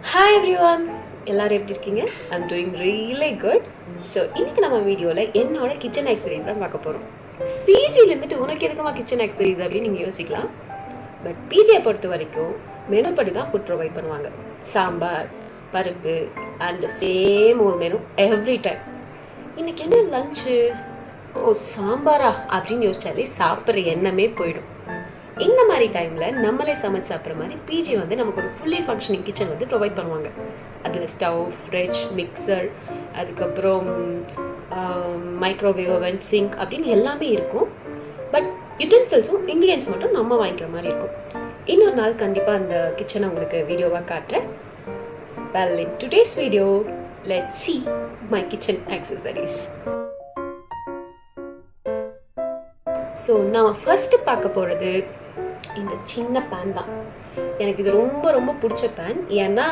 Hi everyone! எல்லாரும் எப்படி இருக்கீங்க? I'm doing really good. So இன்னைக்கு நம்ம வீடியோல என்னோட கிச்சன் ஆக்சசரிஸ் தான் பார்க்க போறோம். பிஜில இருந்துட்டு உனக்கு எதுக்குமா கிச்சன் ஆக்சசரிஸ் அப்படின்னு நீங்க யோசிக்கலாம். பட் பிஜியை பொறுத்த வரைக்கும் மெனு படி தான் ஃபுட் ப்ரொவைட் பண்ணுவாங்க. சாம்பார், பருப்பு அண்ட் சேம் ஒரு மெனு எவ்ரி டைம். இன்னைக்கு என்ன லஞ்சு? ஓ சாம்பாரா அப்படின்னு யோசிச்சாலே சாப்பிட்ற எண்ணமே போயிடும். இந்த மாதிரி டைம்ல நம்மளே சமைச்சு சாப்பிட்ற மாதிரி பிஜி வந்து நமக்கு ஒரு ஃபுல்லி ஃபங்க்ஷனிங் கிச்சன் வந்து ப்ரொவைட் பண்ணுவாங்க. அதில் ஸ்டவ், ஃப்ரிட்ஜ், மிக்சர், அதுக்கப்புறம் மைக்ரோவேவ் ஓவன், சிங்க் அப்படின்னு எல்லாமே இருக்கும். பட் யுட்டென்சில்ஸும் இன்க்ரீடியன்ஸ் மட்டும் நம்ம வாங்கிக்கிற மாதிரி இருக்கும். இன்னொரு நாள் கண்டிப்பாக அந்த கிச்சனை உங்களுக்கு வீடியோவாக காட்டுறேன். Well, in today's video, let's see my kitchen accessories. So நான் ஃபர்ஸ்ட் பார்க்க போகிறது இந்த சின்ன பேன் தான். எனக்கு இது ரொம்ப ரொம்ப பிடிச்ச பேன். ஏன்னா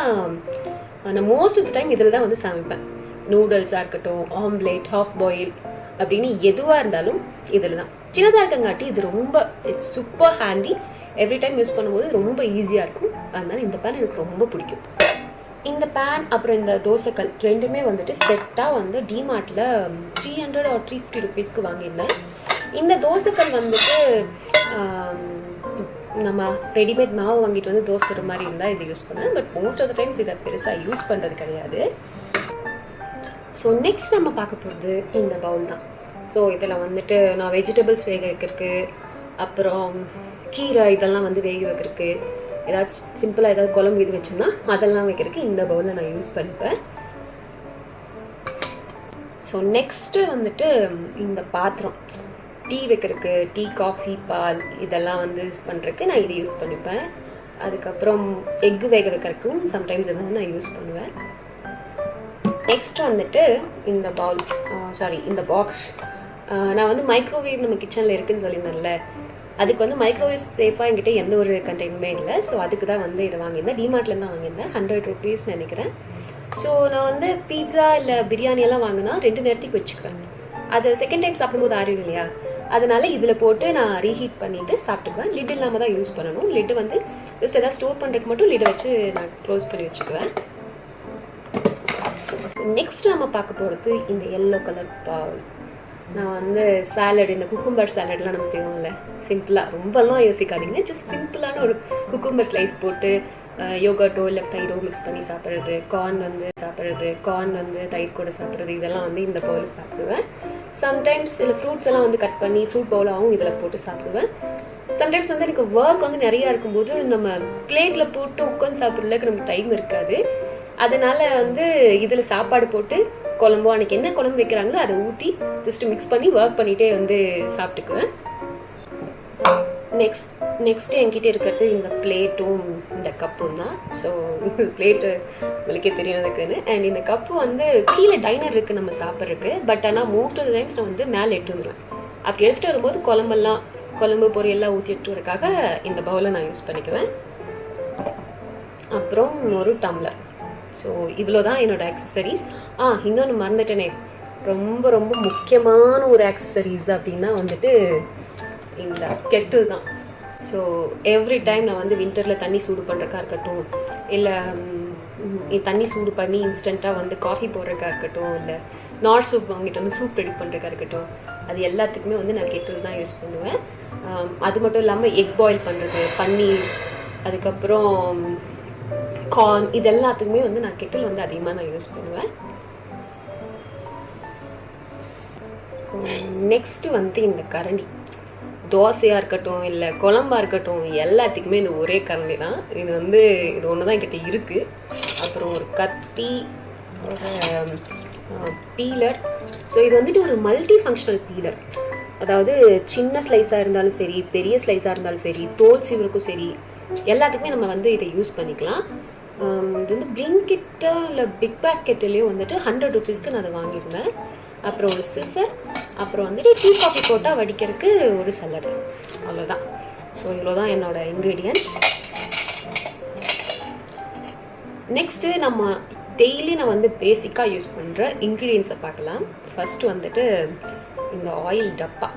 நான் மோஸ்ட் ஆஃப் த டைம் இதில் தான் வந்து சமைப்பேன். நூடுல்ஸாக இருக்கட்டும், ஆம்லேட், ஹாஃப் பாயில் அப்படின்னு எதுவாக இருந்தாலும் இதில் தான். சின்னதாக இருக்கங்காட்டி இது ரொம்ப it's super handy. Every time use பண்ணும்போது ரொம்ப ஈஸியாக இருக்கும். அதனால இந்த பேன் எனக்கு ரொம்ப பிடிக்கும். இந்த பேன் அப்புறம் இந்த தோசைக்கல் ரெண்டுமே வந்துட்டு செட்டாக வந்து டிமார்ட்டில் 300 or 350 rupeesக்கு வாங்கியிருந்தேன். இந்த தோசைக்கல் வந்துட்டு நம்ம ரெடிமேட் மாவு வாங்கிட்டு வந்து தோசை ஒரு மாதிரி இருந்தால் இது யூஸ் பண்ணுவேன். But most of the times இதை பெருசாக யூஸ் பண்ணுறது கிடையாது. ஸோ நெக்ஸ்ட் நம்ம பார்க்க போகிறது இந்த பவுல் தான். ஸோ இதில் வந்துட்டு நான் வெஜிடபிள்ஸ் வேக வைக்கிறதுக்கு, அப்புறம் கீரை இதெல்லாம் வந்து வேக வைக்கிறதுக்கு, ஏதாச்சும் சிம்பிளாக ஏதாவது குழம்பு இது வச்சோம்னா அதெல்லாம் வைக்கிறதுக்கு இந்த பவுலில் நான் யூஸ் பண்ணிப்பேன். ஸோ நெக்ஸ்ட்டு வந்துட்டு இந்த பாத்திரம் டீ வைக்கிறதுக்கு, டீ, காஃபி, பால் இதெல்லாம் வந்து யூஸ் பண்ணுறதுக்கு நான் இதை யூஸ் பண்ணிப்பேன். அதுக்கப்புறம் எக்கு வேக வைக்கிறதுக்கும் சம்டைம்ஸ் இதை நான் யூஸ் பண்ணுவேன். நெக்ஸ்ட் வந்துட்டு இந்த பவுல் இந்த பாக்ஸ் நான் வந்து மைக்ரோவேவ் நம்ம கிச்சனில் இருக்குதுன்னு சொல்லியிருந்தேன்ல, அதுக்கு வந்து மைக்ரோவேவ் சேஃபாக என்கிட்ட எந்த ஒரு கண்டெய்னுமே இல்லை. ஸோ அதுக்கு தான் வந்து இதை வாங்கியிருந்தேன். டிமார்ட்லேருந்து தான் வாங்கியிருந்தேன். 100 rupees நினைக்கிறேன். ஸோ நான் வந்து பீட்சா இல்லை பிரியாணி எல்லாம் வாங்கினா 2 நேரத்துக்கு வச்சுக்குவேன். அது செகண்ட் டைம் சாப்பிடும்போது ஆறிடும் இல்லையா, அதனால இதில் போட்டு நான் ரீஹீட் பண்ணிட்டு சாப்பிட்டுக்குவேன். லிட் இல்லாமல் தான் யூஸ் பண்ணணும். லிட்டு வந்து ஜஸ்ட் எதாவது ஸ்டோர் பண்ணுறதுக்கு மட்டும் லிட்டை வச்சு நான் க்ளோஸ் பண்ணி வச்சுக்குவேன். நெக்ஸ்ட் நம்ம பார்க்க போகிறது இந்த எல்லோ கலர் பவுல். நான் வந்து சாலட், இந்த குக்கும்பர் சாலட்லாம் நம்ம செய்வோம்ல, சிம்பிளாக ரொம்பலாம் யோசிக்காதீங்க. ஜஸ்ட் சிம்பிளான ஒரு குக்கும்பர் ஸ்லைஸ் போட்டு யோகர்ட்டோ இல்லை தயிரோ மிக்ஸ் பண்ணி சாப்பிட்றது, கார்ன் வந்து தயிர் கூட சாப்பிட்றது, இதெல்லாம் வந்து இந்த பவுலில் சாப்பிடுவேன். சம்டைம்ஸ் சில ஃப்ரூட்ஸ் எல்லாம் வந்து கட் பண்ணி ஃப்ரூட் பவுலாகவும் இதில் போட்டு சாப்பிடுவேன். சம்டைம்ஸ் வந்து எனக்கு ஒர்க் வந்து நிறையா இருக்கும்போது நம்ம பிளேட்டில் போட்டு உட்காந்து சாப்பிட்றதுக்கு நமக்கு டைம் இருக்காது. அதனால வந்து இதில் சாப்பாடு போட்டு குழம்போ அன்னைக்கு என்ன குழம்பு வைக்கிறாங்களோ அதை ஊற்றி ஜஸ்ட் மிக்ஸ் பண்ணி ஒர்க் பண்ணிகிட்டே வந்து சாப்பிட்டுக்குவேன். நெக்ஸ்ட் என்கிட்ட இருக்கிறது இந்த பிளேட்டும் இந்த கப்பும் தான். ஸோ இந்த பிளேட்டு உங்களுக்கே தெரியும் அதுக்குன்னு. அண்ட் இந்த கப்பு வந்து கீழே டைனர் இருக்குது நம்ம சாப்பிட்றதுக்கு. பட் ஆனால் மோஸ்ட் ஆஃப் த டைம்ஸ் நான் வந்து மேலே எடுத்து வந்துடுவேன். அப்படி எடுத்துகிட்டு வரும்போது குழம்பு பொரியெல்லாம் ஊற்றி எடுத்து வரக்காக இந்த பவுலை நான் யூஸ் பண்ணிக்குவேன். அப்புறம் ஒரு டம்ளர். ஸோ இவ்வளோ தான் என்னோட ஆக்சசரிஸ். இன்னொன்று மறந்துட்டேனே, ரொம்ப ரொம்ப முக்கியமான ஒரு ஆக்சசரிஸ் அப்படின்னா வந்துட்டு இந்த கெட்டில் தான். ஸோ எவ்ரி டைம் நான் வந்து வின்டரில் தண்ணி சூடு பண்ணுறக்கா இருக்கட்டும், இல்லை தண்ணி சூடு பண்ணி இன்ஸ்டண்ட்டாக வந்து காஃபி போடுறக்கா இருக்கட்டும், இல்லை நாட் சூப் வாங்கிட்டு வந்து சூப் ரெடி பண்ணுறக்கா இருக்கட்டும், அது எல்லாத்துக்குமே வந்து நான் கெட்டில் தான் யூஸ் பண்ணுவேன். அது மட்டும் இல்லாமல் எக் பாயில் பண்ணுறது, பன்னீர், அதுக்கப்புறம் கார்ன், இது எல்லாத்துக்குமே வந்து நான் கெட்டில் வந்து அதிகமாக நான் யூஸ் பண்ணுவேன். ஸோ நெக்ஸ்ட்டு வந்து இந்த கரண்டி, தோசையாக இருக்கட்டும் இல்லை குழம்பா இருக்கட்டும், எல்லாத்துக்குமே இந்த ஒரே கரண்டி தான். இது ஒன்று தான் என்கிட்ட இருக்குது. அப்புறம் ஒரு கத்தி, ஒரு பீலர். ஸோ இது வந்துட்டு ஒரு மல்டி ஃபங்க்ஷனல் பீலர். அதாவது சின்ன ஸ்லைஸாக இருந்தாலும் சரி, பெரிய ஸ்லைஸாக இருந்தாலும் சரி, தோல் சீவருக்கும் சரி, எல்லாத்துக்குமே நம்ம வந்து இதை யூஸ் பண்ணிக்கலாம். இது வந்து பிளிங்கிட்ட இல்லை பிக் பாஸ்கெட்லேயும் வந்துட்டு 100 rupeesக்கு நான் அதை வாங்கியிருந்தேன். அப்புறம் ஒரு சிசர், அப்புறம் வந்துட்டு டீ காஃபி போட்டால் வடிக்கிறதுக்கு ஒரு சல்லடை. அவ்வளோதான். ஸோ இவ்வளோதான் என்னோட இன்க்ரீடியன்ட்ஸ். நெக்ஸ்ட்டு நம்ம டெய்லி நான் வந்து பேசிக்காக யூஸ் பண்ணுற இன்க்ரீடியன்ஸை பார்க்கலாம். ஃபர்ஸ்ட் வந்துட்டு இந்த ஆயில் டப்பா.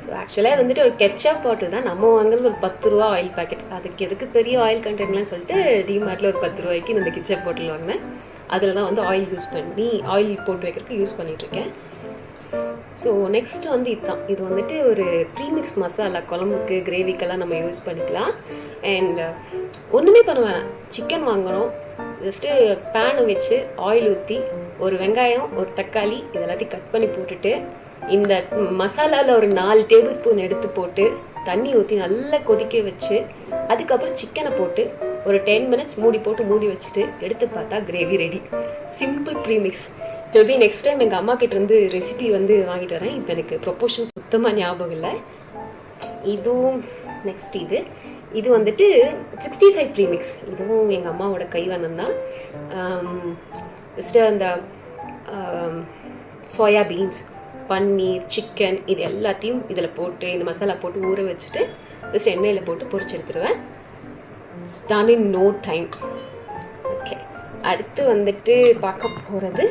ஸோ ஆக்சுவலாக அது வந்துட்டு ஒரு கெச்சப் பாட்டில் தான். நம்ம வாங்குறது ஒரு 10 ரூபா ஆயில் பேக்கெட். அதுக்கு எதுக்கு பெரிய ஆயில் கண்டென்ட்லாம் சொல்லிட்டு டிமார்ட்டில் ஒரு 10 ரூபாய்க்கு இந்த கெச்சப் பாட்டில் வாங்கினேன். அதில் தான் வந்து ஆயில் யூஸ் பண்ணி ஆயில் போட்டு வைக்கிறதுக்கு யூஸ் பண்ணிகிட்ருக்கேன். ஸோ நெக்ஸ்ட் வந்து இதுதான். இது வந்துட்டு ஒரு ப்ரீமிக்ஸ் மசாலா, குழம்புக்கு கிரேவிக்கெல்லாம் நம்ம யூஸ் பண்ணிக்கலாம். அண்ட் ஒன்றுமே பண்ண வேணாம். சிக்கன் வாங்கணும், ஜஸ்ட்டு பேனை வச்சு ஆயில் ஊற்றி ஒரு வெங்காயம், ஒரு தக்காளி இது எல்லாத்தையும் கட் பண்ணி போட்டுட்டு இந்த மசாலாவில் ஒரு 4 டேபிள் ஸ்பூன் எடுத்து போட்டு தண்ணி ஊற்றி நல்லா கொதிக்க வச்சு அதுக்கப்புறம் சிக்கனை போட்டு ஒரு 10 மினிட்ஸ் மூடி போட்டு மூடி வச்சுட்டு எடுத்து பார்த்தா gravy ready. Simple premix. Maybe next time எங்கள் அம்மா கிட்ட இருந்து ரெசிபி வந்து வாங்கிட்டு வரேன். இப்போ எனக்கு ப்ரொப்போர்ஷன் சுத்தமாக ஞாபகம் இல்லை. இதுவும் நெக்ஸ்ட் இது வந்துட்டு 65 ப்ரீமிக்ஸ். இதுவும் எங்கள் அம்மாவோட கைவண்ணம் தான். ஜஸ்ட்டு அந்த சோயா பீன்ஸ், பன்னீர், சிக்கன் இது எல்லாத்தையும் இதில் போட்டு இந்த மசாலா போட்டு ஊற வச்சுட்டு ஜஸ்ட் எண்ணெயில் போட்டு பொரிச்சு எடுத்துருவேன். Done in no time. Okay, அடுத்து வந்துட்டு பார்க்க போகிறது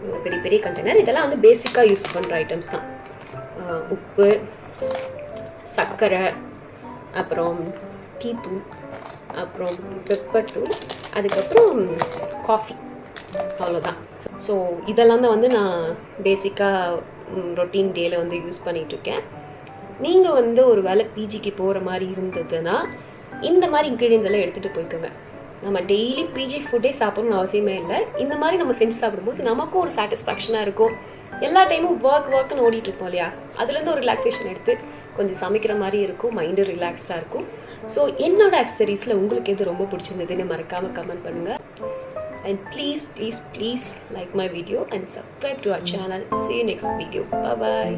ஒரு பெரிய பெரிய கண்டெய்னர். இதெல்லாம் வந்து பேசிக்காக யூஸ் பண்ணுற ஐட்டம்ஸ் தான். உப்பு, சர்க்கரை, அப்புறம் டீ தூள், அப்புறம் பெப்பர் தூள், அதுக்கப்புறம் காஃபி, அவ்வளோதான். ஸோ இதெல்லாம் தான் வந்து நான் பேசிக்காக ரொட்டீன் டேயில் வந்து யூஸ் பண்ணிகிட்ருக்கேன். நீங்கள் வந்து ஒரு வேளை பிஜிக்கு போகிற மாதிரி இருந்ததுன்னா இந்த மாதிரி இன்க்ரீடியன்ஸ் எல்லாம் எடுத்துகிட்டு போய்க்கோங்க. நம்ம டெய்லி பிஜி ஃபுட்டே சாப்பிடணும்னு அவசியமே இல்லை. இந்த மாதிரி நம்ம செஞ்சு சாப்பிடும்போது நமக்கும் ஒரு சாட்டிஸ்ஃபேக்ஷனாக இருக்கும். எல்லா டைமும் ஒர்க்னு ஓடிட்டு இருப்போம் இல்லையா, அதுலேருந்து ஒரு ரிலாக்ஸேஷன் எடுத்து கொஞ்சம் சமைக்கிற மாதிரி இருக்கும், மைண்டு ரிலாக்ஸ்டாக இருக்கும். ஸோ என்னோட அக்சசரிஸில் உங்களுக்கு எது ரொம்ப பிடிச்சிருந்ததுன்னு மறக்காமல் கமெண்ட் பண்ணுங்கள். And please like my video and subscribe to our channel. See you next video. Bye bye.